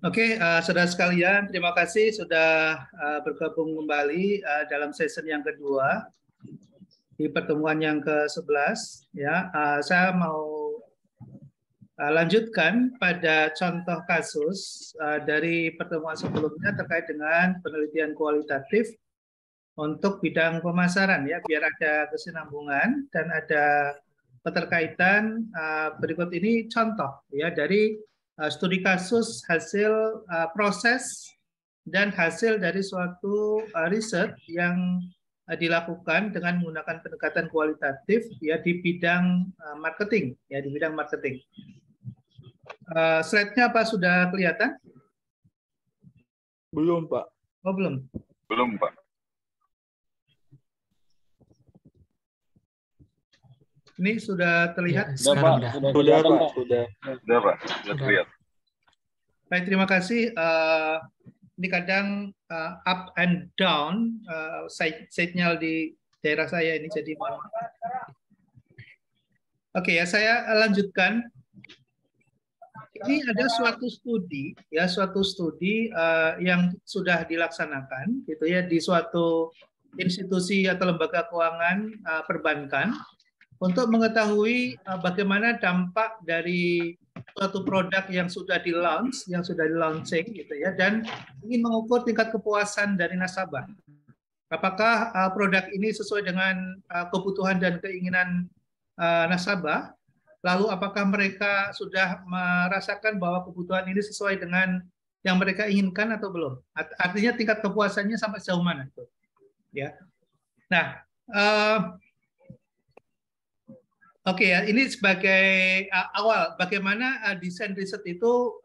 Oke, saudara sekalian, terima kasih sudah bergabung kembali dalam session yang kedua di pertemuan yang ke-11. Ya, saya mau lanjutkan pada contoh kasus dari pertemuan sebelumnya terkait dengan penelitian kualitatif untuk bidang pemasaran, ya, biar ada kesinambungan dan ada keterkaitan. Berikut ini contoh ya dari studi kasus hasil proses dan hasil dari suatu riset yang dilakukan dengan menggunakan pendekatan kualitatif ya di bidang marketing, ya di bidang marketing. Slide-nya apa sudah kelihatan? Belum, Pak. Oh, belum. Belum, Pak. Ini sudah terlihat? Sudah, Pak. Sudah, Pak. Sudah, Pak. Sudah terlihat. Baik, terima kasih. Ini kadang up and down signal di daerah saya ini, jadi mohon maaf. Oke, ya, saya lanjutkan. Ini ada suatu studi, ya, suatu studi yang sudah dilaksanakan, gitu ya, di suatu institusi atau lembaga keuangan perbankan untuk mengetahui bagaimana dampak dari suatu produk yang sudah di-launch, yang sudah di-launching, gitu ya, dan ingin mengukur tingkat kepuasan dari nasabah. Apakah produk ini sesuai dengan kebutuhan dan keinginan nasabah? Lalu apakah mereka sudah merasakan bahwa kebutuhan ini sesuai dengan yang mereka inginkan atau belum? Artinya tingkat kepuasannya sampai sejauh mana itu? Ya. Nah, oke, ya, ini sebagai awal bagaimana desain riset itu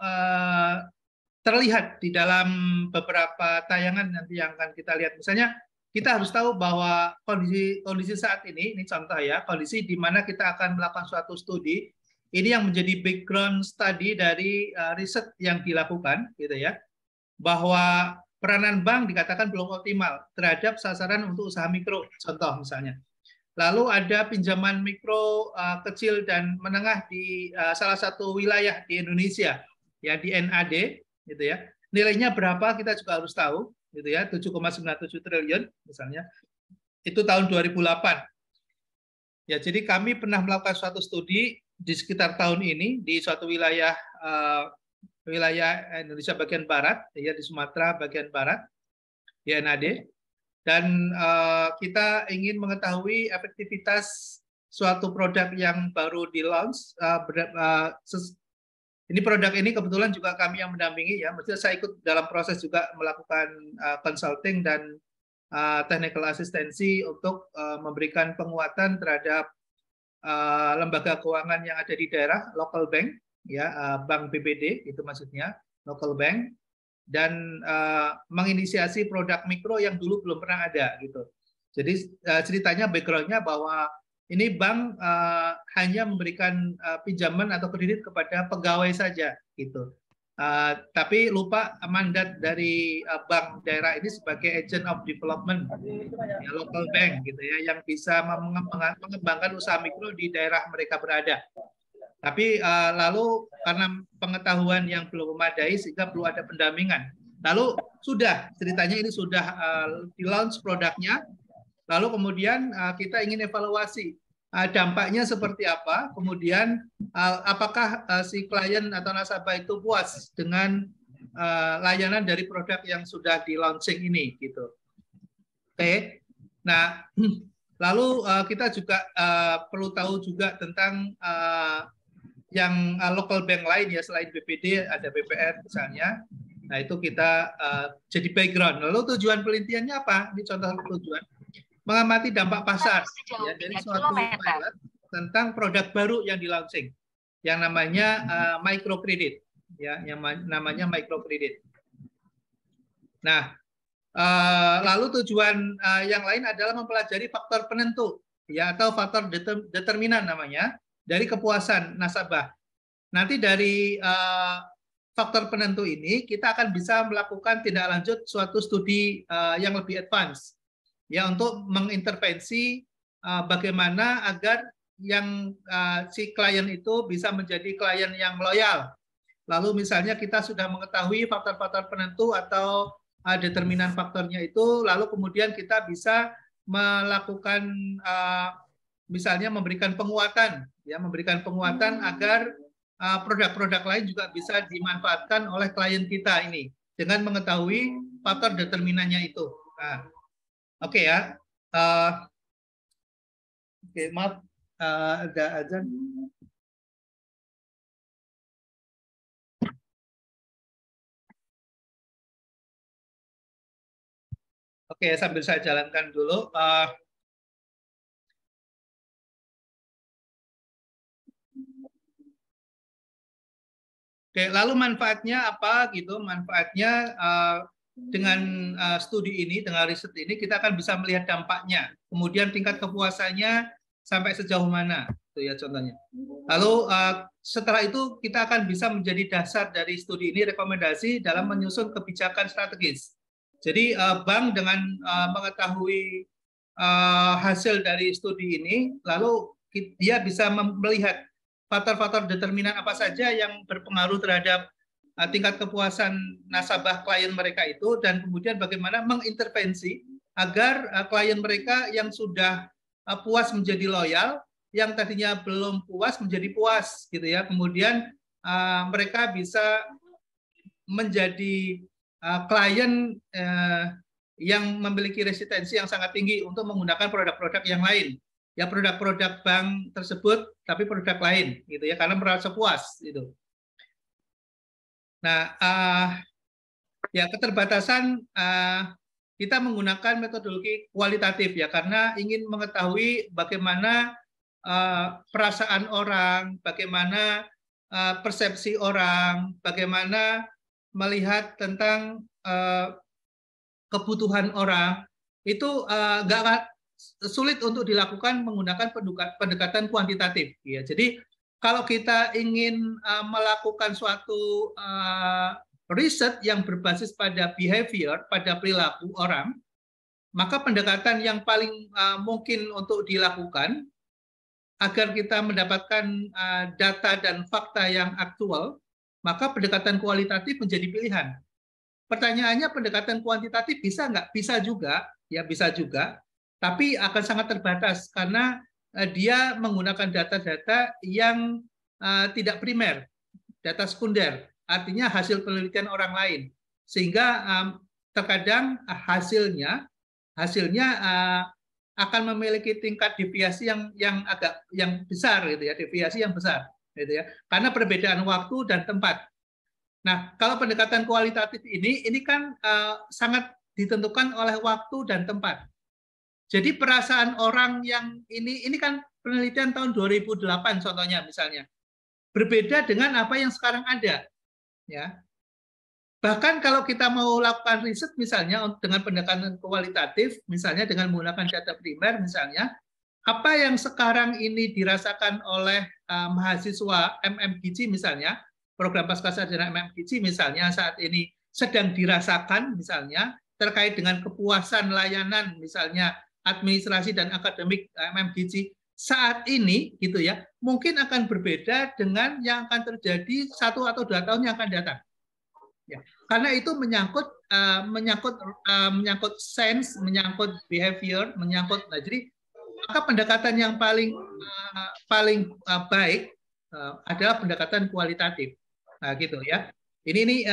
terlihat di dalam beberapa tayangan nanti yang akan kita lihat. Misalnya kita harus tahu bahwa kondisi saat ini contoh ya, kondisi di mana kita akan melakukan suatu studi, ini yang menjadi background study dari riset yang dilakukan, gitu ya, bahwa peranan bank dikatakan belum optimal terhadap sasaran untuk usaha mikro, contoh misalnya. Lalu ada pinjaman mikro kecil dan menengah di salah satu wilayah di Indonesia, ya di NAD, gitu ya. Nilainya berapa kita juga harus tahu, gitu ya, 7,97 triliun misalnya. Itu tahun 2008. Ya, jadi kami pernah melakukan suatu studi di sekitar tahun ini di suatu wilayah Indonesia bagian barat, ya di Sumatera bagian barat, di NAD. Dan kita ingin mengetahui efektivitas suatu produk yang baru di-launch. Ini produk ini kebetulan juga kami yang mendampingi, ya. Maksudnya saya ikut dalam proses juga melakukan consulting dan technical asistensi untuk memberikan penguatan terhadap lembaga keuangan yang ada di daerah, local bank, ya, bank BPD itu maksudnya, local bank, dan menginisiasi produk mikro yang dulu belum pernah ada, gitu. Jadi ceritanya backgroundnya bahwa ini bank hanya memberikan pinjaman atau kredit kepada pegawai saja, gitu. Tapi lupa mandat dari bank daerah ini sebagai agent of development, ya, local bank, gitu ya, yang bisa mengembangkan usaha mikro di daerah mereka berada. Tapi lalu karena pengetahuan yang belum memadai sehingga perlu ada pendampingan. Lalu sudah ceritanya ini sudah di-launch produknya, lalu kemudian kita ingin evaluasi dampaknya seperti apa, kemudian apakah si klien atau nasabah itu puas dengan layanan dari produk yang sudah di-launching ini, gitu. Oke. Nah, lalu kita juga perlu tahu juga tentang yang local bank lain, ya, selain BPD ada BPR misalnya. Nah, itu kita jadi background. Lalu tujuan penelitiannya apa? Ini contoh tujuan. Mengamati dampak pasar, ya, dari suatu pilot tentang produk baru yang di-launching, yang namanya microcredit, ya, yang namanya microcredit. Nah, lalu tujuan yang lain adalah mempelajari faktor penentu, ya, atau faktor determinan namanya, dari kepuasan nasabah. Nanti dari faktor penentu ini kita akan bisa melakukan tindak lanjut suatu studi yang lebih advance, ya, untuk mengintervensi bagaimana agar yang si klien itu bisa menjadi klien yang loyal, lalu misalnya kita sudah mengetahui faktor-faktor penentu atau determinan faktornya itu, lalu kemudian kita bisa melakukan misalnya memberikan penguatan, ya, memberikan penguatan agar produk-produk lain juga bisa dimanfaatkan oleh klien kita ini dengan mengetahui faktor determinannya itu. Nah, oke ya. Oke, maaf, ada azan. Oke, sambil saya jalankan dulu. Oke, lalu manfaatnya apa gitu? Manfaatnya dengan studi ini, dengan riset ini, kita akan bisa melihat dampaknya. Kemudian tingkat kepuasannya sampai sejauh mana, itu ya contohnya. Lalu setelah itu kita akan bisa menjadi dasar dari studi ini rekomendasi dalam menyusun kebijakan strategis. Jadi bank dengan mengetahui hasil dari studi ini, lalu dia bisa melihat faktor-faktor determinan apa saja yang berpengaruh terhadap tingkat kepuasan nasabah klien mereka itu, dan kemudian bagaimana mengintervensi agar klien mereka yang sudah puas menjadi loyal, yang tadinya belum puas menjadi puas gitu ya. Kemudian mereka bisa menjadi klien yang memiliki resistensi yang sangat tinggi untuk menggunakan produk-produk yang lain. Ya, produk-produk bank tersebut tapi produk lain gitu ya, karena merasa puas gitu. Nah, ya keterbatasan kita menggunakan metodologi kualitatif ya, karena ingin mengetahui bagaimana perasaan orang, bagaimana persepsi orang, bagaimana melihat tentang kebutuhan orang, itu nggak sulit untuk dilakukan menggunakan pendekatan kuantitatif. Ya, jadi kalau kita ingin melakukan suatu riset yang berbasis pada behavior, pada perilaku orang, maka pendekatan yang paling mungkin untuk dilakukan agar kita mendapatkan data dan fakta yang aktual, maka pendekatan kualitatif menjadi pilihan. Pertanyaannya, pendekatan kuantitatif bisa nggak? Bisa juga, ya bisa juga, tapi akan sangat terbatas karena dia menggunakan data-data yang tidak primer, data sekunder, artinya hasil penelitian orang lain, sehingga terkadang hasilnya akan memiliki tingkat deviasi yang besar gitu ya, deviasi yang besar gitu ya, karena perbedaan waktu dan tempat. Nah, kalau pendekatan kualitatif ini kan sangat ditentukan oleh waktu dan tempat. Jadi perasaan orang yang ini kan penelitian tahun 2008 contohnya misalnya. Berbeda dengan apa yang sekarang ada. Ya. Bahkan kalau kita mau lakukan riset misalnya dengan pendekatan kualitatif, misalnya dengan menggunakan data primer misalnya, apa yang sekarang ini dirasakan oleh mahasiswa MMGC misalnya, program pascasarjana MMGC misalnya saat ini sedang dirasakan misalnya terkait dengan kepuasan layanan misalnya administrasi dan akademik MMGC saat ini gitu ya, mungkin akan berbeda dengan yang akan terjadi 1 atau 2 tahun yang akan datang. Ya, karena itu menyangkut sense, menyangkut behavior, menyangkut jadi maka pendekatan yang paling baik adalah pendekatan kualitatif. Nah, gitu ya. Ini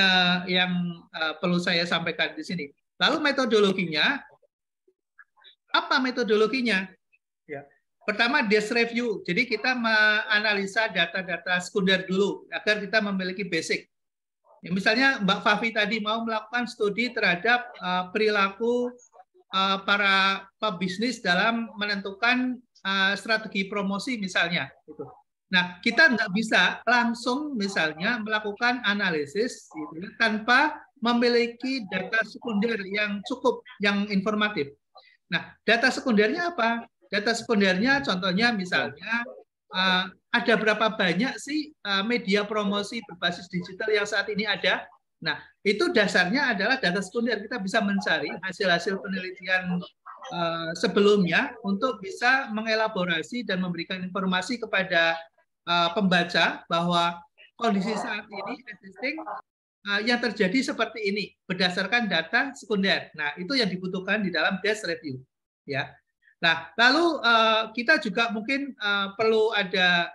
yang perlu saya sampaikan di sini. Lalu metodologinya, apa metodologinya? Ya. Pertama, desk review. Jadi kita menganalisa data-data sekunder dulu agar kita memiliki basic. Ya, misalnya Mbak Fafi tadi mau melakukan studi terhadap perilaku para pebisnis dalam menentukan strategi promosi misalnya. Gitu. Nah, kita nggak bisa langsung misalnya melakukan analisis gitu, tanpa memiliki data sekunder yang cukup, yang informatif. Nah, data sekundernya apa? Data sekundernya contohnya misalnya ada berapa banyak sih media promosi berbasis digital yang saat ini ada? Nah, itu dasarnya adalah data sekunder. Kita bisa mencari hasil-hasil penelitian sebelumnya untuk bisa mengelaborasi dan memberikan informasi kepada pembaca bahwa kondisi saat ini existing yang terjadi seperti ini berdasarkan data sekunder. Nah, itu yang dibutuhkan di dalam desk review, ya. Nah, lalu kita juga mungkin perlu ada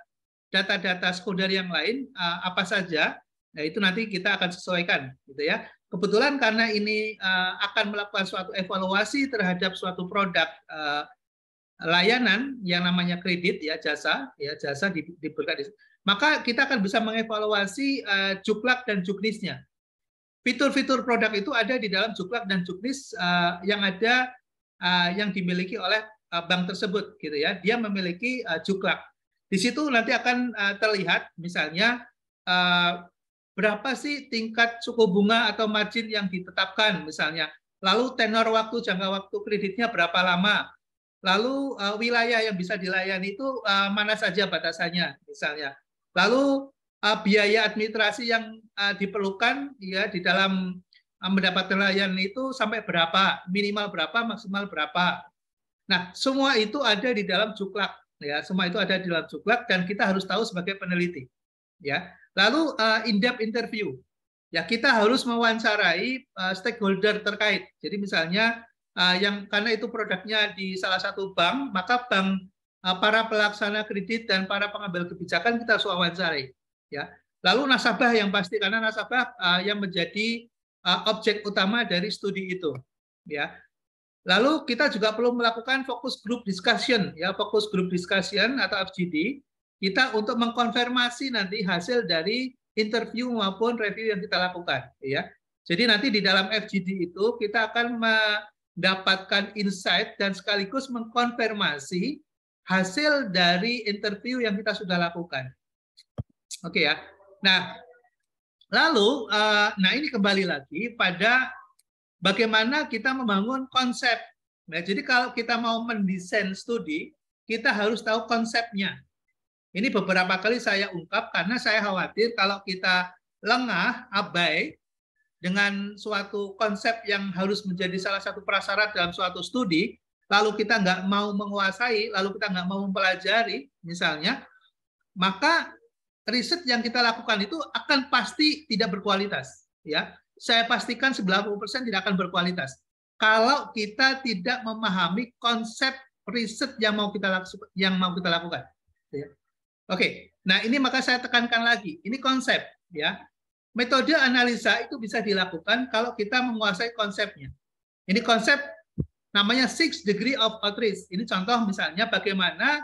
data-data sekunder yang lain apa saja. Nah, itu nanti kita akan sesuaikan, gitu ya. Kebetulan karena ini akan melakukan suatu evaluasi terhadap suatu produk layanan yang namanya kredit, ya jasa diberikan. Maka kita akan bisa mengevaluasi juklak dan juknisnya. Fitur-fitur produk itu ada di dalam juklak dan juknis yang ada yang dimiliki oleh bank tersebut, gitu ya. Dia memiliki juklak. Di situ nanti akan terlihat misalnya berapa sih tingkat suku bunga atau margin yang ditetapkan misalnya. Lalu tenor waktu, jangka waktu kreditnya berapa lama. Lalu wilayah yang bisa dilayani itu mana saja batasannya misalnya. Lalu biaya administrasi yang diperlukan ya di dalam mendapatkan layanan itu sampai berapa, minimal berapa, maksimal berapa. Nah, semua itu ada di dalam juklak, ya. Semua itu ada di dalam juklak dan kita harus tahu sebagai peneliti, ya. Lalu in-depth interview, ya kita harus mewawancarai stakeholder terkait. Jadi misalnya yang karena itu produknya di salah satu bank, maka bank para pelaksana kredit dan para pengambil kebijakan kita harus wawancarai. Ya, lalu nasabah yang pasti karena nasabah yang menjadi objek utama dari studi itu, ya. Lalu kita juga perlu melakukan focus group discussion, ya fokus group discussion atau FGD kita untuk mengkonfirmasi nanti hasil dari interview maupun review yang kita lakukan, ya. Jadi nanti di dalam FGD itu kita akan mendapatkan insight dan sekaligus mengkonfirmasi hasil dari interview yang kita sudah lakukan. Oke ya. Nah, lalu, nah ini kembali lagi pada bagaimana kita membangun konsep. Nah, jadi kalau kita mau mendesain studi, kita harus tahu konsepnya. Ini beberapa kali saya ungkap karena saya khawatir kalau kita lengah, abai dengan suatu konsep yang harus menjadi salah satu prasyarat dalam suatu studi, lalu kita nggak mau menguasai, lalu kita nggak mau mempelajari, misalnya, maka riset yang kita lakukan itu akan pasti tidak berkualitas, ya. Saya pastikan 90% tidak akan berkualitas kalau kita tidak memahami konsep riset yang mau kita lakukan, ya. Oke. Nah, ini maka saya tekankan lagi, ini konsep, ya. Metode analisa itu bisa dilakukan kalau kita menguasai konsepnya. Ini konsep namanya 6 degree of outreach. Ini contoh misalnya bagaimana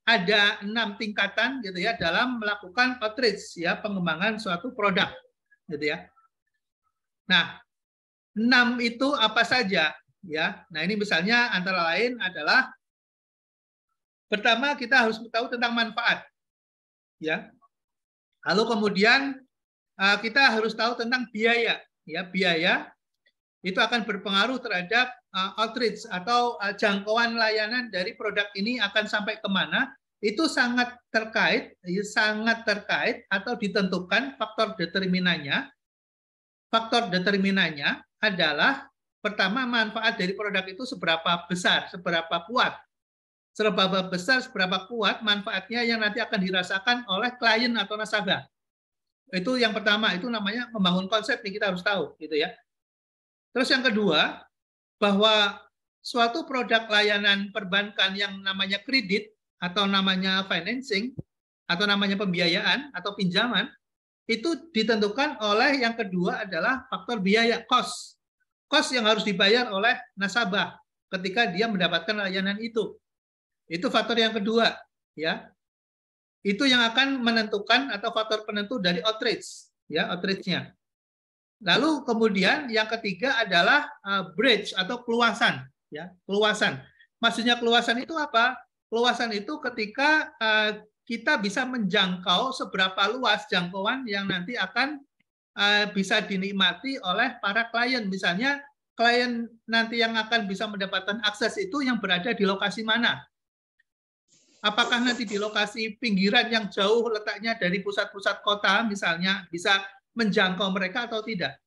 ada 6 tingkatan gitu ya dalam melakukan outreach, ya pengembangan suatu produk gitu ya. Nah, 6 itu apa saja ya? Nah, ini misalnya antara lain adalah pertama kita harus tahu tentang manfaat, ya. Lalu kemudian kita harus tahu tentang biaya, ya biaya itu akan berpengaruh terhadap outreach atau jangkauan layanan dari produk ini akan sampai kemana, itu sangat terkait atau ditentukan faktor determinannya. Faktor determinannya adalah pertama manfaat dari produk itu seberapa besar, seberapa kuat. Seberapa besar, seberapa kuat manfaatnya yang nanti akan dirasakan oleh klien atau nasabah. Itu yang pertama, itu namanya membangun konsep nih, kita harus tahu gitu ya. Terus yang kedua, bahwa suatu produk layanan perbankan yang namanya kredit atau namanya financing atau namanya pembiayaan atau pinjaman itu ditentukan oleh yang kedua adalah faktor biaya, cost. Cost yang harus dibayar oleh nasabah ketika dia mendapatkan layanan itu. Itu faktor yang kedua, ya. Itu yang akan menentukan atau faktor penentu dari outreach, ya, outreach-nya. Lalu kemudian yang ketiga adalah bridge atau keluasan, ya, keluasan. Maksudnya keluasan itu apa? Keluasan itu ketika kita bisa menjangkau seberapa luas jangkauan yang nanti akan bisa dinikmati oleh para klien. Misalnya klien nanti yang akan bisa mendapatkan akses itu yang berada di lokasi mana? Apakah nanti di lokasi pinggiran yang jauh letaknya dari pusat-pusat kota misalnya bisa menjangkau mereka atau tidak?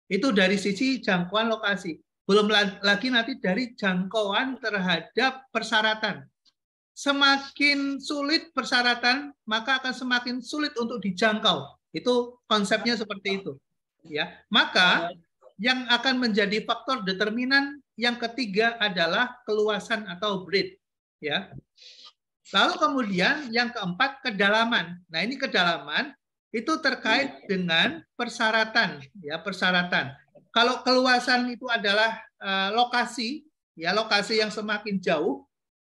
Itu dari sisi jangkauan lokasi. Belum lagi nanti dari jangkauan terhadap persyaratan. semakin sulit persyaratan, maka akan semakin sulit untuk dijangkau. Itu konsepnya seperti itu. Ya, maka yang akan menjadi faktor determinan yang ketiga adalah keluasan atau breadth. Ya. Lalu kemudian yang keempat kedalaman. Nah, ini kedalaman itu terkait dengan persyaratan, ya, persyaratan. Kalau keluasan itu adalah lokasi, ya, lokasi yang semakin jauh,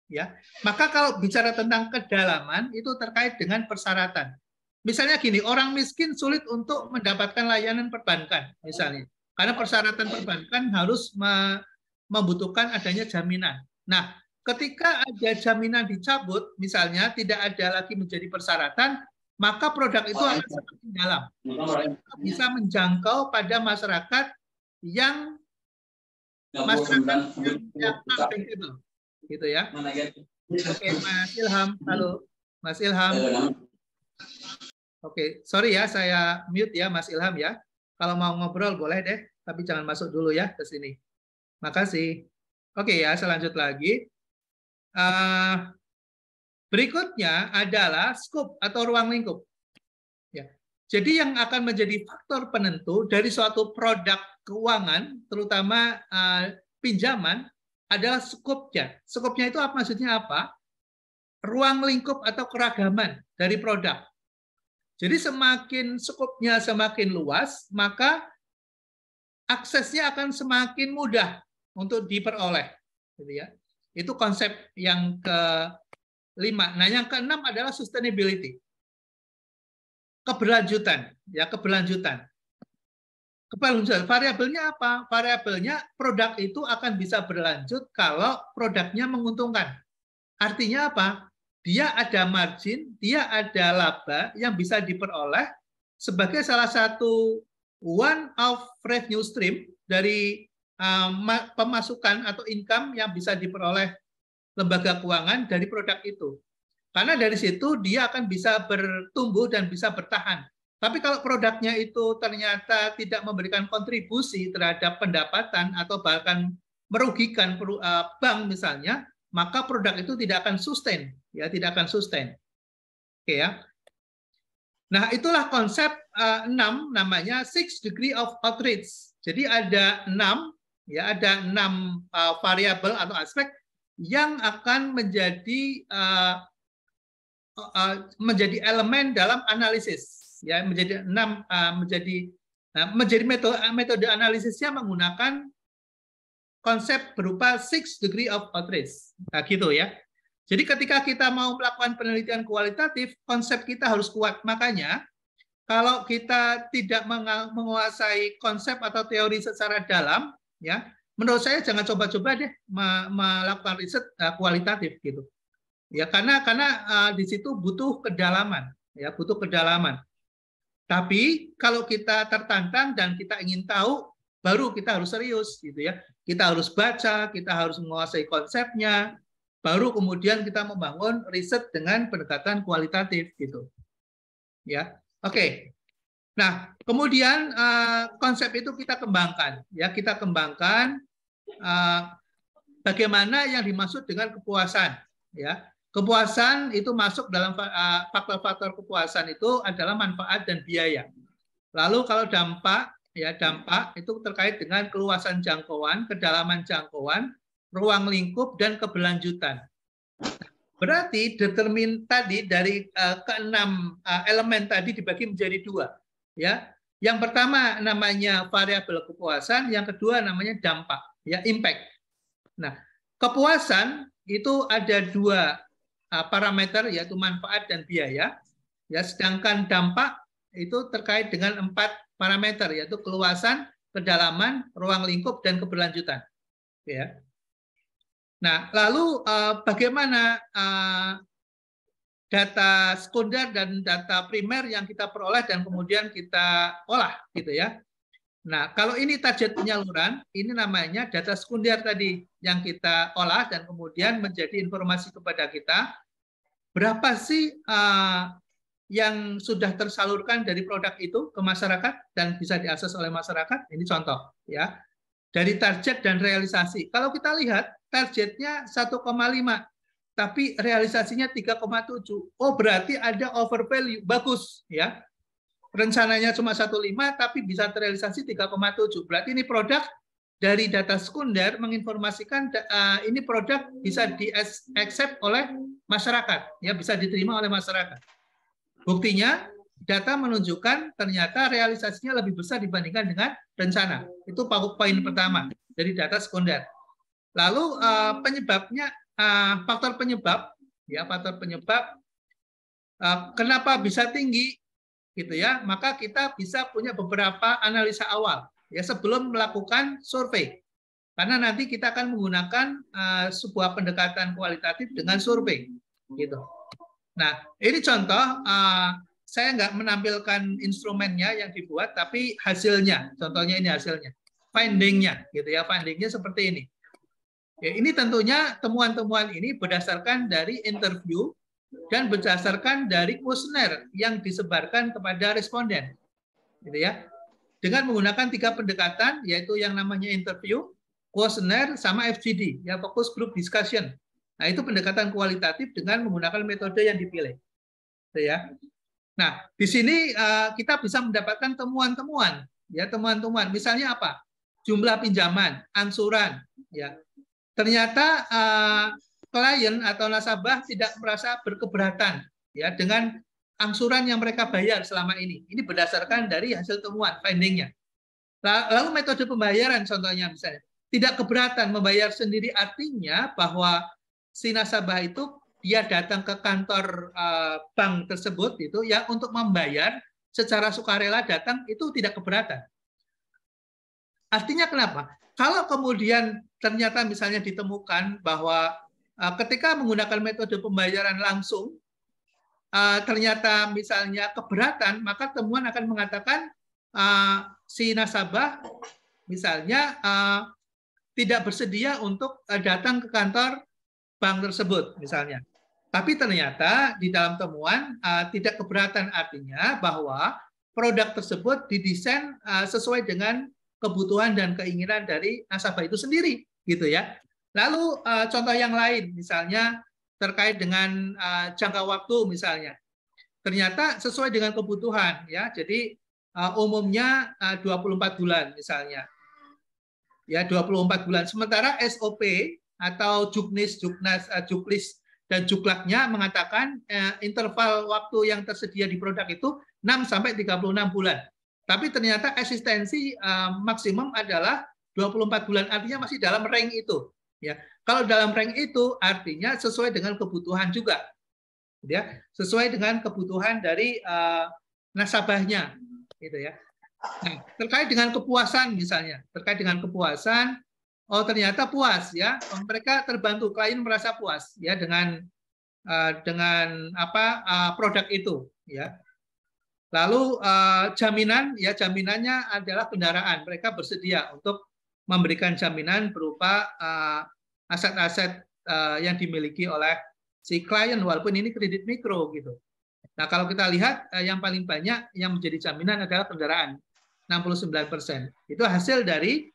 ya. Maka kalau bicara tentang kedalaman itu terkait dengan persyaratan. Misalnya gini, orang miskin sulit untuk mendapatkan layanan perbankan, misalnya. Karena persyaratan perbankan harus membutuhkan adanya jaminan. Nah, ketika ada jaminan dicabut, misalnya tidak ada lagi menjadi persyaratan, maka produk itu akan semakin dalam. Bisa menjangkau pada masyarakat yang bankable, gitu ya. Oke, Mas Ilham, halo, Mas Ilham. Oke, sorry ya, saya mute ya, Mas Ilham ya. Kalau mau ngobrol boleh deh, tapi jangan masuk dulu ya ke sini. Makasih. Oke ya, saya lanjut lagi. Berikutnya adalah scope atau ruang lingkup. Ya. Jadi yang akan menjadi faktor penentu dari suatu produk keuangan, terutama pinjaman, adalah scope-nya. Scope-nya itu apa, maksudnya apa? Ruang lingkup atau keragaman dari produk. Jadi semakin scope-nya semakin luas, maka aksesnya akan semakin mudah untuk diperoleh. Gitu ya. Itu konsep yang kelima. Nah, yang keenam adalah sustainability. Keberlanjutan, ya, keberlanjutan. Keberlanjutan. Variabelnya apa? Variabelnya produk itu akan bisa berlanjut kalau produknya menguntungkan. Artinya apa? Dia ada margin, dia ada laba yang bisa diperoleh sebagai salah satu one of revenue stream dari pemasukan atau income yang bisa diperoleh lembaga keuangan dari produk itu. Karena dari situ dia akan bisa bertumbuh dan bisa bertahan. Tapi kalau produknya itu ternyata tidak memberikan kontribusi terhadap pendapatan atau bahkan merugikan bank misalnya, maka produk itu tidak akan sustain, ya, tidak akan sustain. Oke ya. Nah, itulah konsep 6 namanya 6 degree of outreach. Jadi ada 6, ya, ada 6 variabel atau aspek yang akan menjadi elemen dalam analisis, ya, menjadi 6 menjadi metode analisisnya menggunakan konsep berupa 6 degree of outreach. Nah, gitu ya. Jadi ketika kita mau melakukan penelitian kualitatif, konsep kita harus kuat. Makanya kalau kita tidak menguasai konsep atau teori secara dalam, ya, menurut saya jangan coba-coba deh melakukan riset kualitatif gitu. Ya, karena di situ butuh kedalaman, ya, butuh kedalaman. Tapi kalau kita tertantang dan kita ingin tahu, baru kita harus serius gitu ya. Kita harus baca, kita harus menguasai konsepnya, baru kemudian kita membangun riset dengan pendekatan kualitatif gitu. Ya. Oke. Nah, kemudian konsep itu kita kembangkan, ya, kita kembangkan bagaimana yang dimaksud dengan kepuasan, ya. Kepuasan itu masuk dalam faktor-faktor kepuasan itu adalah manfaat dan biaya. Lalu kalau dampak, ya, dampak itu terkait dengan keluasan jangkauan, kedalaman jangkauan, ruang lingkup dan keberlanjutan. Berarti determin tadi dari keenam elemen tadi dibagi menjadi 2, ya. Yang pertama namanya variabel kepuasan, yang kedua namanya dampak, ya, impact. Nah, kepuasan itu ada 2 parameter, yaitu manfaat dan biaya, ya, sedangkan dampak itu terkait dengan 4 parameter, yaitu keluasan, kedalaman, ruang lingkup, dan keberlanjutan. Ya. Nah, lalu bagaimana data sekunder dan data primer yang kita peroleh dan kemudian kita olah, gitu ya. Nah, kalau ini target penyaluran, ini namanya data sekunder tadi yang kita olah dan kemudian menjadi informasi kepada kita. Berapa sih yang sudah tersalurkan dari produk itu ke masyarakat dan bisa diakses oleh masyarakat? Ini contoh, ya. Dari target dan realisasi. Kalau kita lihat targetnya 1,5 tapi realisasinya 3,7. Oh, berarti ada over value. Bagus, ya. Rencananya cuma 1,5 tapi bisa terrealisasi 3,7. Berarti ini produk dari data sekunder menginformasikan ini produk bisa di-accept oleh masyarakat, ya, bisa diterima oleh masyarakat. Buktinya data menunjukkan ternyata realisasinya lebih besar dibandingkan dengan rencana. Itu poin pertama dari data sekunder. Lalu penyebabnya, faktor penyebab, ya, faktor penyebab kenapa bisa tinggi, gitu ya? Maka kita bisa punya beberapa analisa awal, ya, sebelum melakukan survei. Karena nanti kita akan menggunakan sebuah pendekatan kualitatif dengan survei, gitu. Nah, ini contoh, saya nggak menampilkan instrumennya yang dibuat, tapi hasilnya, contohnya ini hasilnya, findingnya, gitu ya, findingnya seperti ini. Ya, ini tentunya temuan-temuan ini berdasarkan dari interview dan berdasarkan dari kuesioner yang disebarkan kepada responden, gitu ya, dengan menggunakan 3 pendekatan, yaitu yang namanya interview, kuesioner, sama FGD, ya, focus group discussion. Nah, itu pendekatan kualitatif dengan menggunakan metode yang dipilih. Ya. Nah, di sini kita bisa mendapatkan temuan-temuan, ya, temuan-temuan. Misalnya apa? Jumlah pinjaman, angsuran, ya. Ternyata klien atau nasabah tidak merasa berkeberatan, ya, dengan angsuran yang mereka bayar selama ini. Ini berdasarkan dari hasil temuan, findingnya. Lalu metode pembayaran, contohnya misalnya, tidak keberatan membayar sendiri, artinya bahwa si nasabah itu dia datang ke kantor bank tersebut itu ya untuk membayar secara sukarela, datang itu tidak keberatan. Artinya kenapa? Kalau kemudian ternyata misalnya ditemukan bahwa ketika menggunakan metode pembayaran langsung ternyata misalnya keberatan, maka temuan akan mengatakan si nasabah misalnya tidak bersedia untuk datang ke kantor bank tersebut misalnya. Tapi ternyata di dalam temuan tidak keberatan, artinya bahwa produk tersebut didesain sesuai dengan kebutuhan dan keinginan dari nasabah itu sendiri, gitu ya. Lalu contoh yang lain misalnya terkait dengan jangka waktu misalnya. Ternyata sesuai dengan kebutuhan, ya. Jadi umumnya 24 bulan misalnya. Ya, 24 bulan. Sementara SOP atau Juknis, Juklis dan Juklaknya mengatakan interval waktu yang tersedia di produk itu 6 sampai 36 bulan. Tapi ternyata eksistensi maksimum adalah 24 bulan, artinya masih dalam rank itu, ya. Kalau dalam rank itu artinya sesuai dengan kebutuhan juga, ya, sesuai dengan kebutuhan dari nasabahnya, gitu ya. Nah, terkait dengan kepuasan misalnya, terkait dengan kepuasan, oh ternyata puas, ya, mereka terbantu, klien merasa puas, ya, dengan produk itu, ya. Lalu jaminan, ya, jaminannya adalah kendaraan, mereka bersedia untuk memberikan jaminan berupa aset-aset yang dimiliki oleh si klien, walaupun ini kredit mikro, gitu. Nah, kalau kita lihat yang paling banyak yang menjadi jaminan adalah kendaraan, 69%. Itu hasil dari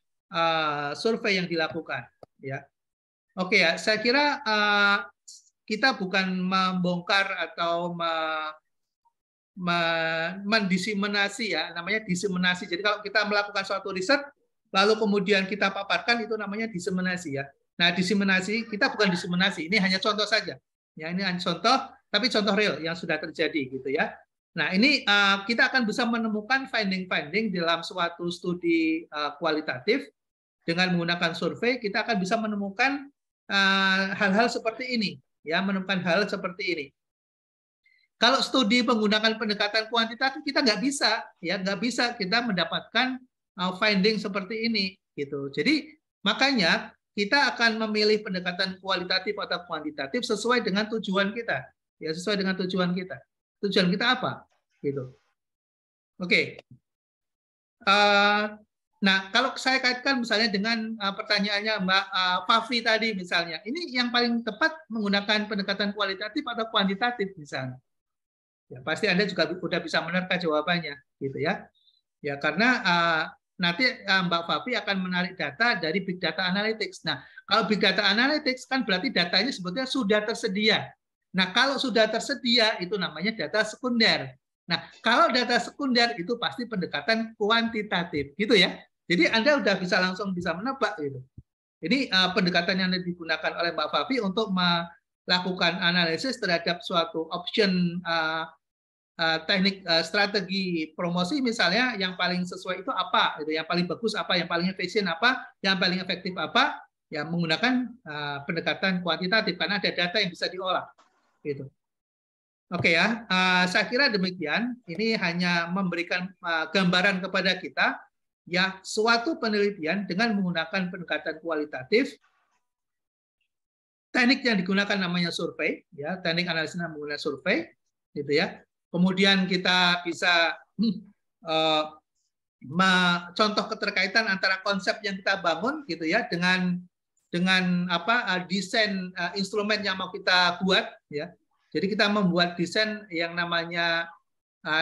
survei yang dilakukan, ya. Oke, ya, saya kira kita bukan membongkar atau mendiseminasi, ya, namanya diseminasi. Jadi kalau kita melakukan suatu riset lalu kemudian kita paparkan, itu namanya diseminasi, ya. Nah, diseminasi kita bukan diseminasi, ini hanya contoh saja. Ya, ini hanya contoh, tapi contoh real yang sudah terjadi, gitu ya. Nah, ini kita akan bisa menemukan finding-finding dalam suatu studi kualitatif dengan menggunakan survei. Kita akan bisa menemukan hal-hal seperti ini, ya, menemukan hal seperti ini. Kalau studi menggunakan pendekatan kuantitatif kita nggak bisa, ya, nggak bisa kita mendapatkan finding seperti ini, gitu. Jadi makanya kita akan memilih pendekatan kualitatif atau kuantitatif sesuai dengan tujuan kita, ya, sesuai dengan tujuan kita. Tujuan kita apa, gitu. Oke. Nah, kalau saya kaitkan misalnya dengan pertanyaannya Mbak Fafi tadi misalnya, ini yang paling tepat menggunakan pendekatan kualitatif atau kuantitatif misalnya. Ya, pasti Anda juga sudah bisa menerka jawabannya, gitu ya. Ya, karena nanti Mbak Fafi akan menarik data dari Big Data Analytics. Nah, kalau Big Data Analytics kan berarti datanya sebetulnya sudah tersedia. Nah, kalau sudah tersedia itu namanya data sekunder. Nah, kalau data sekunder itu pasti pendekatan kuantitatif, gitu ya. Jadi Anda udah langsung bisa menebak gitu. Ini pendekatan yang digunakan oleh Mbak Fafi untuk melakukan analisis terhadap suatu option teknik strategi promosi misalnya yang paling sesuai itu apa, gitu, yang paling bagus apa, yang paling efisien apa, yang paling efektif apa, ya menggunakan pendekatan kuantitatif karena ada data yang bisa diolah, gitu. Oke ya, saya kira demikian. Ini hanya memberikan gambaran kepada kita ya suatu penelitian dengan menggunakan pendekatan kualitatif. Teknik yang digunakan namanya survei, ya teknik analisis menggunakan survei, gitu ya. Kemudian kita bisa contoh keterkaitan antara konsep yang kita bangun, gitu ya, dengan desain instrumen yang mau kita buat, ya. Jadi kita membuat desain yang namanya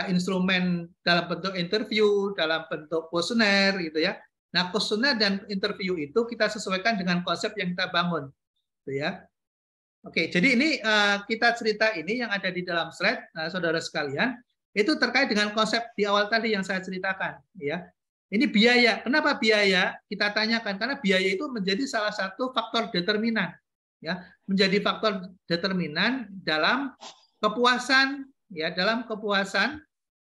instrumen dalam bentuk interview, dalam bentuk kuesioner, gitu ya. Nah, kuesioner dan interview itu kita sesuaikan dengan konsep yang kita bangun, gitu ya. Oke, jadi ini kita cerita ini yang ada di dalam slide, saudara sekalian, itu terkait dengan konsep di awal tadi yang saya ceritakan, ya. Ini biaya. Kenapa biaya? Kita tanyakan karena biaya itu menjadi salah satu faktor determinan, ya, menjadi faktor determinan dalam kepuasan, ya, dalam kepuasan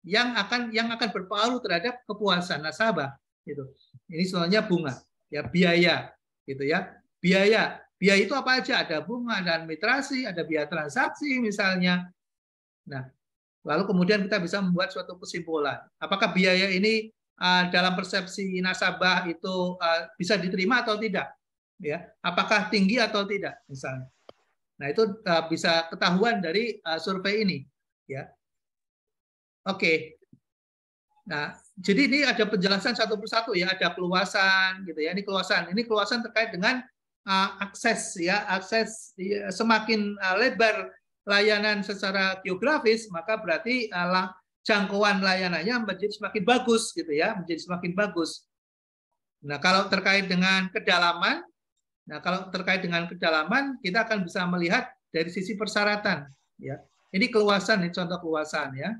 yang akan berpengaruh terhadap kepuasan nasabah, gitu. Ini soalnya bunga, ya, biaya, gitu ya, biaya. Biaya itu apa aja? Ada bunga, ada administrasi, ada biaya transaksi misalnya. Nah, lalu kemudian kita bisa membuat suatu kesimpulan. Apakah biaya ini dalam persepsi nasabah itu bisa diterima atau tidak? Ya, apakah tinggi atau tidak misalnya. Nah, itu bisa ketahuan dari survei ini, ya. Oke. Nah, jadi ini ada penjelasan satu persatu ya, ada keluasan gitu ya. Ini keluasan terkait dengan akses ya, akses ya, semakin lebar layanan secara geografis, maka berarti jangkauan layanannya menjadi semakin bagus gitu ya, menjadi semakin bagus. Nah, kalau terkait dengan kedalaman, kita akan bisa melihat dari sisi persyaratan ya. Ini keluasan, ini contoh keluasan ya.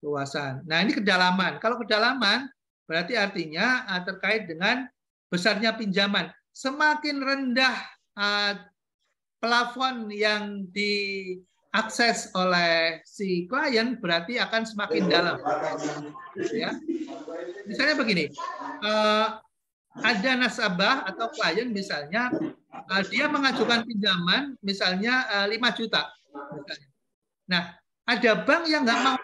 Luasan. Nah, ini kedalaman. Kalau kedalaman berarti artinya terkait dengan besarnya pinjaman. Semakin rendah plafon yang diakses oleh si klien berarti akan semakin dalam. Ya. Misalnya begini, ada nasabah atau klien misalnya dia mengajukan pinjaman misalnya 5 juta. Misalnya. Nah, ada bank yang nggak mau.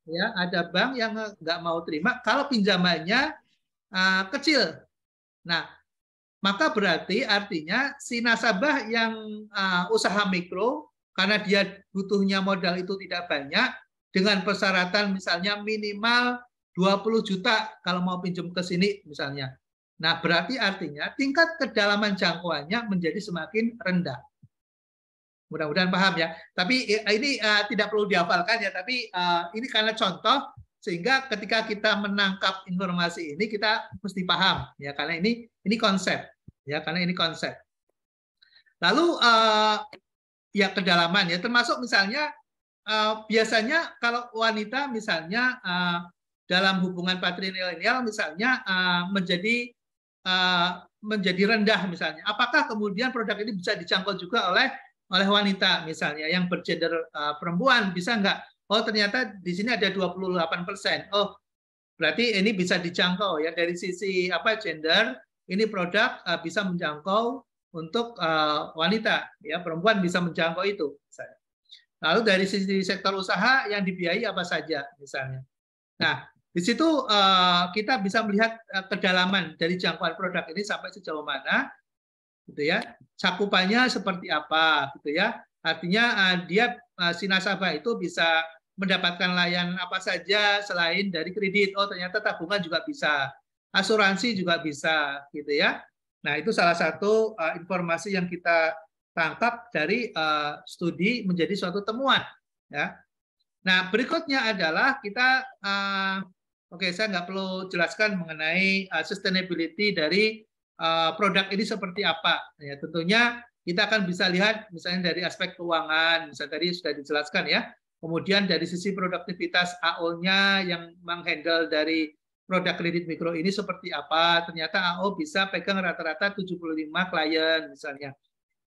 Ya, ada bank yang nggak mau terima kalau pinjamannya kecil. Nah, maka berarti artinya si nasabah yang usaha mikro karena dia butuhnya modal itu tidak banyak dengan persyaratan misalnya minimal 20 juta kalau mau pinjam ke sini misalnya. Nah, berarti artinya tingkat kedalaman jangkauannya menjadi semakin rendah. Mudah-mudahan paham ya. Tapi ini tidak perlu dihafalkan ya, tapi ini karena contoh sehingga ketika kita menangkap informasi ini kita mesti paham ya, karena ini konsep ya, karena ini konsep. Lalu ya kedalaman ya, termasuk misalnya biasanya kalau wanita misalnya dalam hubungan patrilineal misalnya menjadi rendah misalnya. Apakah kemudian produk ini bisa dijangkau juga oleh wanita misalnya yang bergender perempuan, bisa nggak? Oh, ternyata di sini ada 28%. Oh, berarti ini bisa dijangkau ya dari sisi gender, ini produk bisa menjangkau untuk wanita ya, perempuan bisa menjangkau itu misalnya. Lalu dari sisi sektor usaha yang dibiayai apa saja misalnya. Nah, di situ kita bisa melihat kedalaman dari jangkauan produk ini sampai sejauh mana, gitu ya, cakupannya seperti apa, gitu ya. Artinya dia si nasabah itu bisa mendapatkan layanan apa saja selain dari kredit. Oh, ternyata tabungan juga bisa, asuransi juga bisa, gitu ya. Nah, itu salah satu informasi yang kita tangkap dari studi menjadi suatu temuan, ya. Nah, berikutnya adalah kita Oke, saya nggak perlu jelaskan mengenai sustainability dari produk ini seperti apa. Ya, tentunya kita akan bisa lihat misalnya dari aspek keuangan, misalnya tadi sudah dijelaskan ya. Kemudian dari sisi produktivitas AO-nya yang menghandle dari produk kredit mikro ini seperti apa. Ternyata AO bisa pegang rata-rata 75 klien misalnya.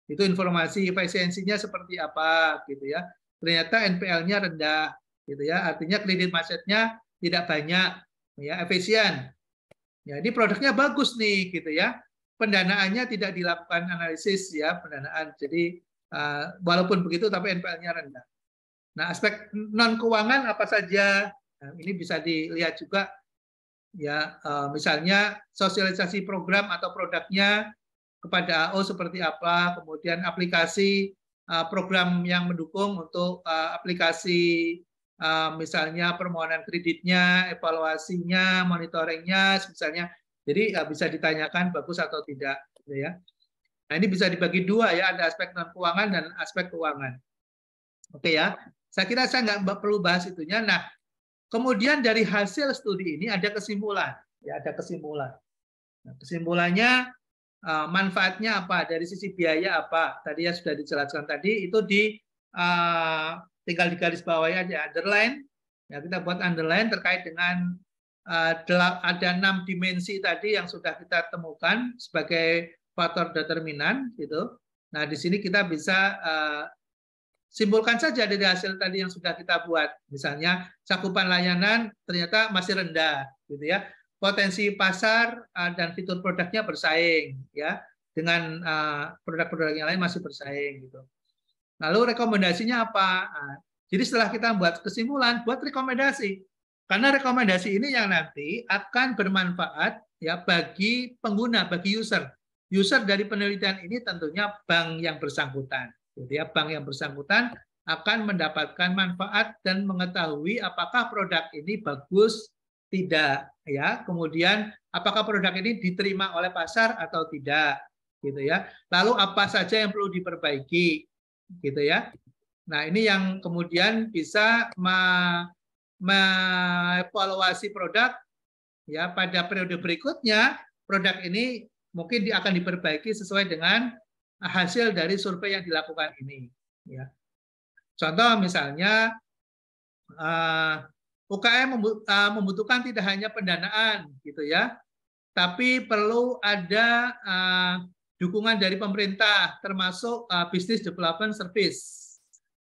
Itu informasi efisiensinya seperti apa gitu ya. Ternyata NPL-nya rendah gitu ya. Artinya kredit macetnya tidak banyak ya, efisien. Ya, ini produknya bagus nih gitu ya. Pendanaannya tidak dilakukan analisis ya, pendanaan. Jadi walaupun begitu tapi NPL-nya rendah. Nah, aspek non keuangan apa saja? Nah, ini bisa dilihat juga ya, misalnya sosialisasi program atau produknya kepada AO seperti apa, kemudian aplikasi program yang mendukung untuk aplikasi misalnya permohonan kreditnya, evaluasinya, monitoringnya, misalnya. Jadi bisa ditanyakan bagus atau tidak, gitu ya. Nah ini bisa dibagi dua ya, ada aspek non keuangan dan aspek keuangan. Oke ya, saya kira saya nggak perlu bahas itunya. Nah, kemudian dari hasil studi ini ada kesimpulan, ya ada kesimpulan. Nah, kesimpulannya manfaatnya apa dari sisi biaya apa? Tadi ya sudah dijelaskan tadi itu tinggal digaris bawahi aja underline. Ya kita buat underline terkait dengan ada 6 dimensi tadi yang sudah kita temukan sebagai faktor determinan gitu. Nah di sini kita bisa simpulkan saja dari hasil tadi yang sudah kita buat. Misalnya cakupan layanan ternyata masih rendah, gitu ya. Potensi pasar dan fitur produknya bersaing, ya, dengan produk-produk yang lain masih bersaing, gitu. Lalu rekomendasinya apa? Jadi setelah kita buat kesimpulan, buat rekomendasi. Karena rekomendasi ini yang nanti akan bermanfaat ya bagi pengguna, bagi user. User dari penelitian ini tentunya bank yang bersangkutan. Jadi ya, bank yang bersangkutan akan mendapatkan manfaat dan mengetahui apakah produk ini bagus tidak ya. Kemudian apakah produk ini diterima oleh pasar atau tidak gitu ya. Lalu apa saja yang perlu diperbaiki gitu ya. Nah, ini yang kemudian bisa mengevaluasi produk ya pada periode berikutnya produk ini mungkin akan diperbaiki sesuai dengan hasil dari survei yang dilakukan ini ya. Contoh misalnya UKM membutuhkan tidak hanya pendanaan gitu ya, tapi perlu ada dukungan dari pemerintah termasuk Business Development Service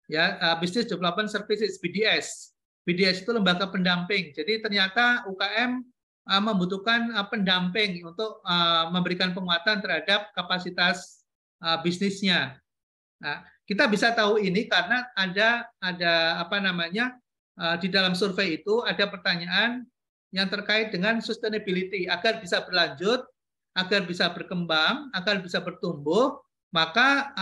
ya, Business Development Services BDS. BDS itu lembaga pendamping. Jadi ternyata UKM membutuhkan pendamping untuk memberikan penguatan terhadap kapasitas bisnisnya. Nah, kita bisa tahu ini karena ada apa namanya di dalam survei itu ada pertanyaan yang terkait dengan sustainability agar bisa berlanjut, agar bisa berkembang, agar bisa bertumbuh, maka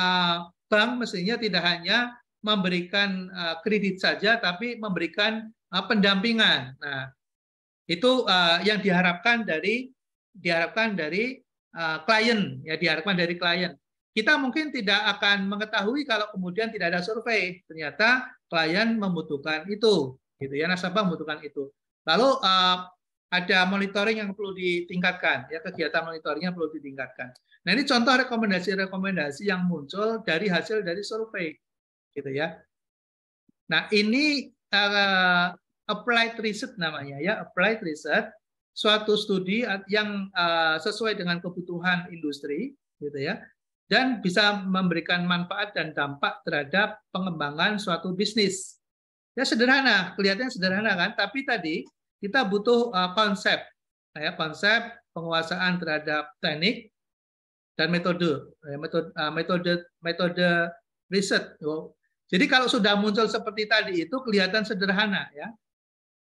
bank mestinya tidak hanya memberikan kredit saja, tapi memberikan pendampingan. Nah, itu yang diharapkan dari klien, ya diharapkan dari klien. Kita mungkin tidak akan mengetahui kalau kemudian tidak ada survei. Ternyata klien membutuhkan itu, gitu ya, nasabah membutuhkan itu. Lalu ada monitoring yang perlu ditingkatkan, ya kegiatan monitoringnya perlu ditingkatkan. Nah ini contoh rekomendasi-rekomendasi yang muncul dari hasil dari survei, gitu ya. Nah ini applied research namanya ya, applied research, suatu studi yang sesuai dengan kebutuhan industri, gitu ya, dan bisa memberikan manfaat dan dampak terhadap pengembangan suatu bisnis. Ya sederhana, kelihatannya sederhana kan, tapi tadi kita butuh konsep, ya, konsep penguasaan terhadap teknik dan metode riset. Jadi kalau sudah muncul seperti tadi itu kelihatan sederhana ya,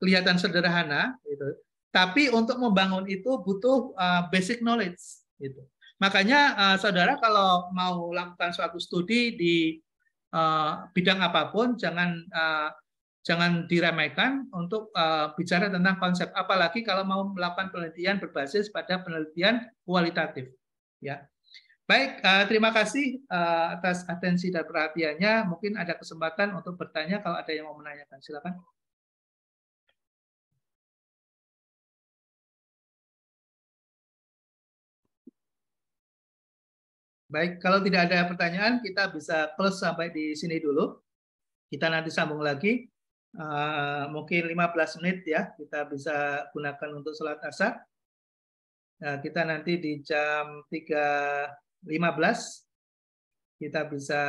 kelihatan sederhana gitu. Tapi untuk membangun itu butuh basic knowledge gitu. Makanya saudara kalau mau lakukan suatu studi di bidang apapun jangan diremehkan untuk bicara tentang konsep, apalagi kalau mau melakukan penelitian berbasis pada penelitian kualitatif ya. Baik, terima kasih atas atensi dan perhatiannya. Mungkin ada kesempatan untuk bertanya kalau ada yang mau menanyakan. Silakan. Baik, kalau tidak ada pertanyaan, kita bisa close sampai di sini dulu. Kita nanti sambung lagi. Mungkin 15 menit ya, kita bisa gunakan untuk sholat asar. Nah, kita nanti di jam 3.15 kita bisa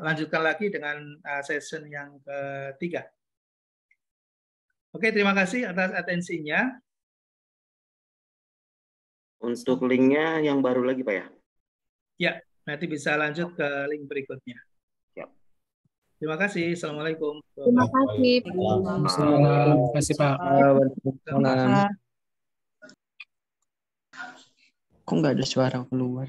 lanjutkan lagi dengan session yang ketiga. Oke, terima kasih atas atensinya. Untuk linknya yang baru lagi, Pak ya? Ya, nanti bisa lanjut ke link berikutnya. Siap. Terima kasih. Assalamualaikum. Terima kasih. Terima kasih, Pak. Kok nggak ada suara keluar?